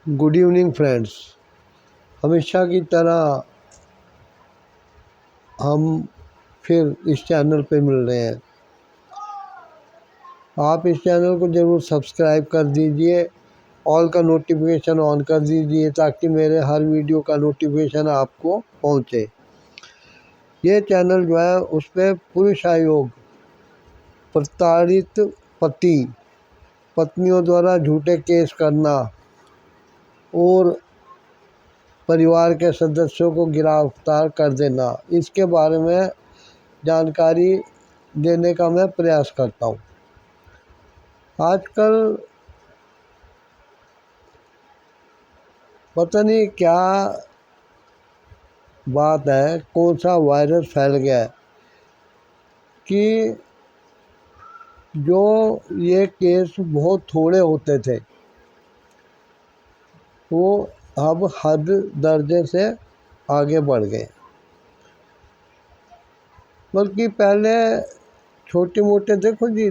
Good evening friends. हमेशा की तरह हम फिर इस चैनल पे मिल रहे हैं। आप इस चैनल को ज़रूर सब्सक्राइब कर दीजिए, ऑल का नोटिफिकेशन ऑन कर दीजिए ताकि मेरे हर वीडियो का नोटिफिकेशन आपको पहुंचे। ये चैनल जो है उस पर पुरुष आयोग, प्रताड़ित पति पत्नियों द्वारा झूठे केस करना और परिवार के सदस्यों को गिरफ्तार कर देना, इसके बारे में जानकारी देने का मैं प्रयास करता हूँ। आजकल पता नहीं क्या बात है, कौन सा वायरस फैल गया है कि जो ये केस बहुत थोड़े होते थे वो अब हद दर्जे से आगे बढ़ गए। बल्कि पहले छोटे मोटे, देखो जी,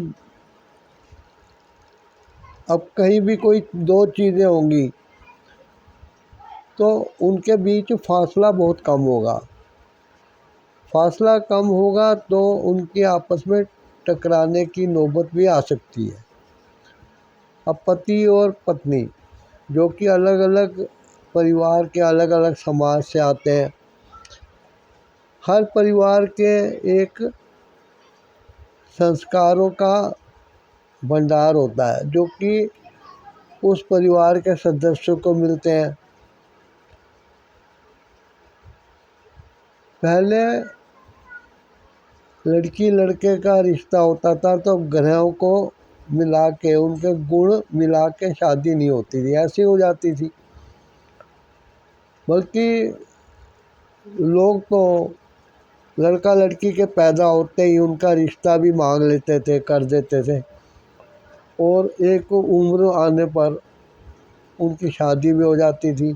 अब कहीं भी कोई दो चीज़ें होंगी तो उनके बीच फासला बहुत कम होगा। फासला कम होगा तो उनके आपस में टकराने की नौबत भी आ सकती है। अब पति और पत्नी जो कि अलग अलग परिवार के, अलग अलग समाज से आते हैं, हर परिवार के एक संस्कारों का भंडार होता है जो कि उस परिवार के सदस्यों को मिलते हैं। पहले लड़की लड़के का रिश्ता होता था तो ग्रहों को मिला के, उनके गुण मिला के शादी नहीं होती थी, ऐसी हो जाती थी। बल्कि लोग तो लड़का लड़की के पैदा होते ही उनका रिश्ता भी मांग लेते थे, कर देते थे, और एक उम्र आने पर उनकी शादी भी हो जाती थी,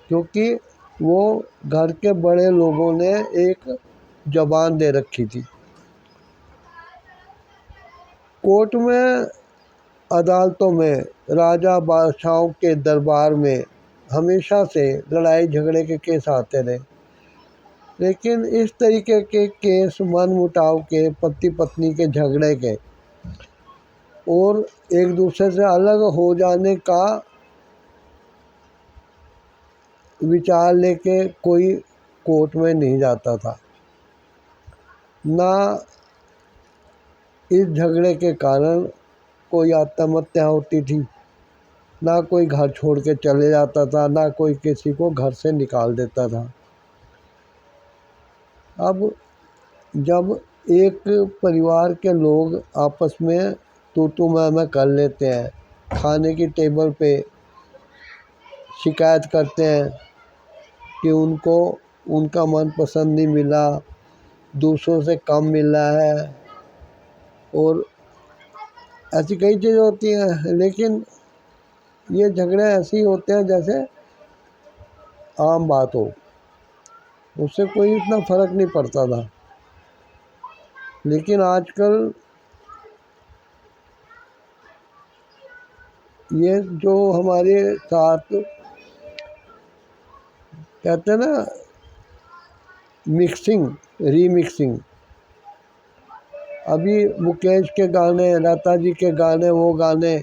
क्योंकि वो घर के बड़े लोगों ने एक जबान दे रखी थी। कोर्ट में, अदालतों में, राजा बादशाहों के दरबार में हमेशा से लड़ाई झगड़े के केस आते रहे। लेकिन इस तरीके के केस, मन मुटाव के, पति पत्नी के झगड़े के और एक दूसरे से अलग हो जाने का विचार लेके कोई कोर्ट में नहीं जाता था। ना इस झगड़े के कारण कोई आत्महत्या होती थी, ना कोई घर छोड़ के चले जाता था, ना कोई किसी को घर से निकाल देता था। अब जब एक परिवार के लोग आपस में तू मैं कर लेते हैं, खाने की टेबल पे शिकायत करते हैं कि उनको उनका मनपसंद नहीं मिला, दूसरों से कम मिला है, और ऐसी कई चीज़ें होती हैं। लेकिन ये झगड़े ऐसे ही होते हैं जैसे आम बात हो, उससे कोई इतना फ़र्क नहीं पड़ता था। लेकिन आजकल ये जो हमारे साथ कहते हैं ना, मिक्सिंग, रीमिक्सिंग, अभी मुकेश के गाने, लता जी के गाने, वो गाने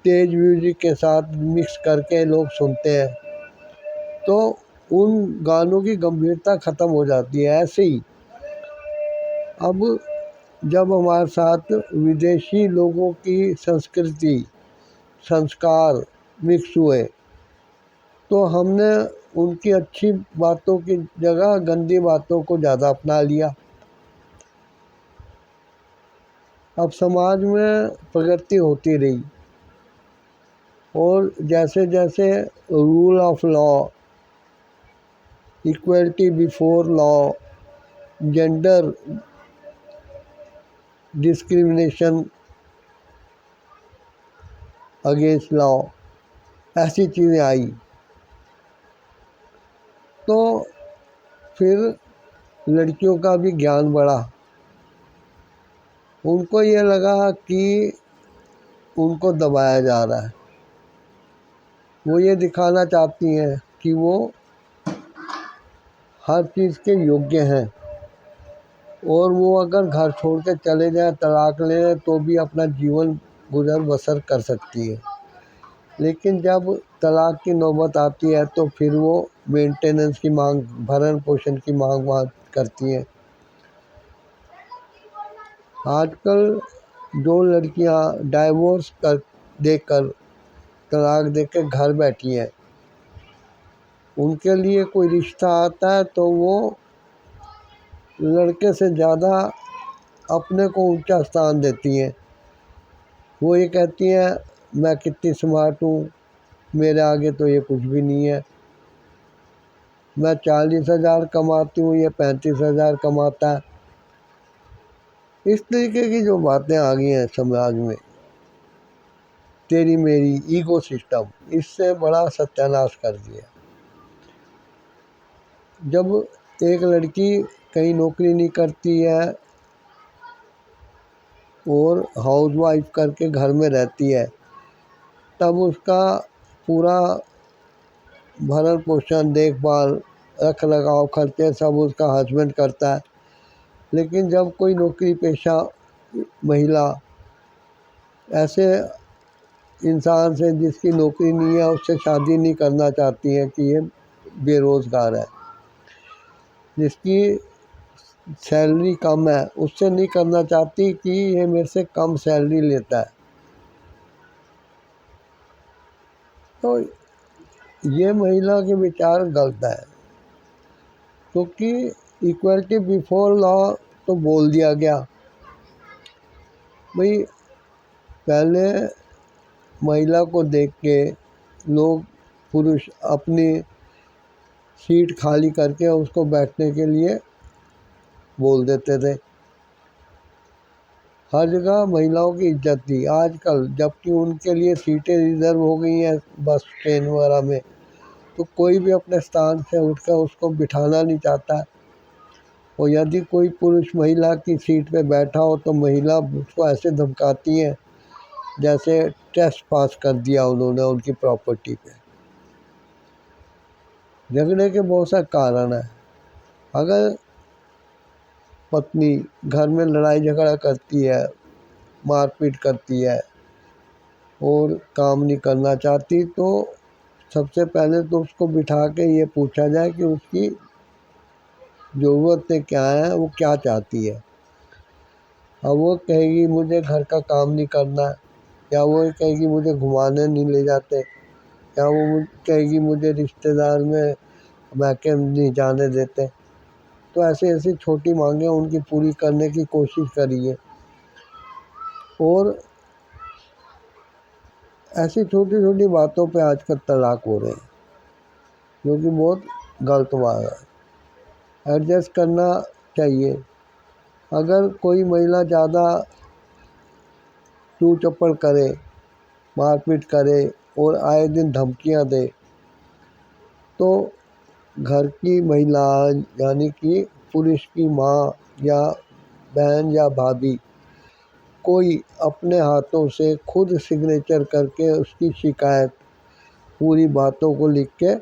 तेज म्यूजिक के साथ मिक्स करके लोग सुनते हैं तो उन गानों की गंभीरता ख़त्म हो जाती है। ऐसे ही अब जब हमारे साथ विदेशी लोगों की संस्कृति, संस्कार मिक्स हुए तो हमने उनकी अच्छी बातों की जगह गंदी बातों को ज़्यादा अपना लिया। अब समाज में प्रगति होती रही और जैसे जैसे rule of law, equality before law, gender discrimination against law, ऐसी चीज़ें आई तो फिर लड़कियों का भी ज्ञान बढ़ा। उनको ये लगा कि उनको दबाया जा रहा है, वो ये दिखाना चाहती हैं कि वो हर चीज़ के योग्य हैं और वो अगर घर छोड़ के चले जाएँ, तलाक ले लें, तो भी अपना जीवन गुज़र बसर कर सकती है। लेकिन जब तलाक की नौबत आती है तो फिर वो मेंटेनेंस की मांग, भरण पोषण की मांग करती हैं। आजकल जो लड़कियां डाइवोर्स कर देकर, तलाक देकर घर बैठी हैं, उनके लिए कोई रिश्ता आता है तो वो लड़के से ज़्यादा अपने को ऊंचा स्थान देती हैं। वो ये कहती हैं मैं कितनी स्मार्ट हूँ, मेरे आगे तो ये कुछ भी नहीं है, मैं 40,000 कमाती हूँ, ये 35,000 कमाता है। इस तरीके की जो बातें आ गई हैं समाज में, तेरी मेरी ईगो सिस्टम, इससे बड़ा सत्यानाश कर दिया। जब एक लड़की कहीं नौकरी नहीं करती है और हाउसवाइफ करके घर में रहती है, तब उसका पूरा भरण पोषण, देखभाल, रख रखाव, खर्चे सब उसका हस्बैंड करता है। लेकिन जब कोई नौकरी पेशा महिला ऐसे इंसान से जिसकी नौकरी नहीं है उससे शादी नहीं करना चाहती है कि ये बेरोज़गार है, जिसकी सैलरी कम है, उससे नहीं करना चाहती कि ये मेरे से कम सैलरी लेता है, तो ये महिला के विचार गलत है। क्योंकि इक्वलिटी बिफोर लॉ तो बोल दिया गया भाई, पहले महिला को देख के लोग, पुरुष अपनी सीट खाली करके उसको बैठने के लिए बोल देते थे। हर जगह महिलाओं की इज्जत थी। आजकल जबकि उनके लिए सीटें रिज़र्व हो गई हैं बस ट्रेन वगैरह में, तो कोई भी अपने स्थान से उठकर उसको बिठाना नहीं चाहता है। और यदि कोई पुरुष महिला की सीट पे बैठा हो तो महिला उसको ऐसे धमकाती हैं जैसे टेस्ट पास कर दिया उन्होंने उनकी प्रॉपर्टी पे। झगड़े के बहुत सारे कारण हैं। अगर पत्नी घर में लड़ाई झगड़ा करती है, मारपीट करती है और काम नहीं करना चाहती, तो सबसे पहले तो उसको बिठा के ये पूछा जाए कि उसकी ज़रूरतें क्या हैं, वो क्या चाहती है। अब वो कहेगी मुझे घर का काम नहीं करना है, या वो कहेगी मुझे घुमाने नहीं ले जाते, या वो कहेगी मुझे रिश्तेदार में मैके नहीं जाने देते। तो ऐसी ऐसी छोटी मांगें उनकी पूरी करने की कोशिश करिए। और ऐसी छोटी छोटी बातों पे आजकल तलाक हो रहे हैं, जो कि बहुत गलत बात है। एडजस्ट करना चाहिए। अगर कोई महिला ज़्यादा चू चप्पड़ करे, मारपीट करे और आए दिन धमकियां दे, तो घर की महिला यानी कि पुरुष की माँ या बहन या भाभी कोई अपने हाथों से खुद सिग्नेचर करके उसकी शिकायत पूरी बातों को लिख के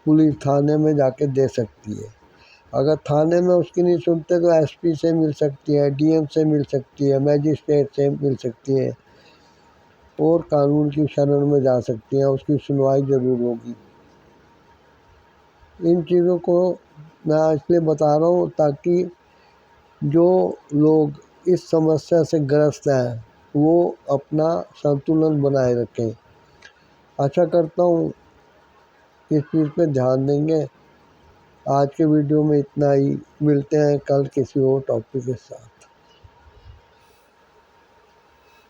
पुलिस थाने में जाके दे सकती है। अगर थाने में उसकी नहीं सुनते तो एसपी से मिल सकती है, डीएम से मिल सकती है, मैजिस्ट्रेट से मिल सकती है और कानून की शरण में जा सकती हैं। उसकी सुनवाई ज़रूर होगी। इन चीज़ों को मैं इसलिए बता रहा हूँ ताकि जो लोग इस समस्या से ग्रस्त हैं वो अपना संतुलन बनाए रखें। आशा करता हूँ इस चीज़ पे ध्यान देंगे। आज के वीडियो में इतना ही। मिलते हैं कल किसी और टॉपिक के साथ।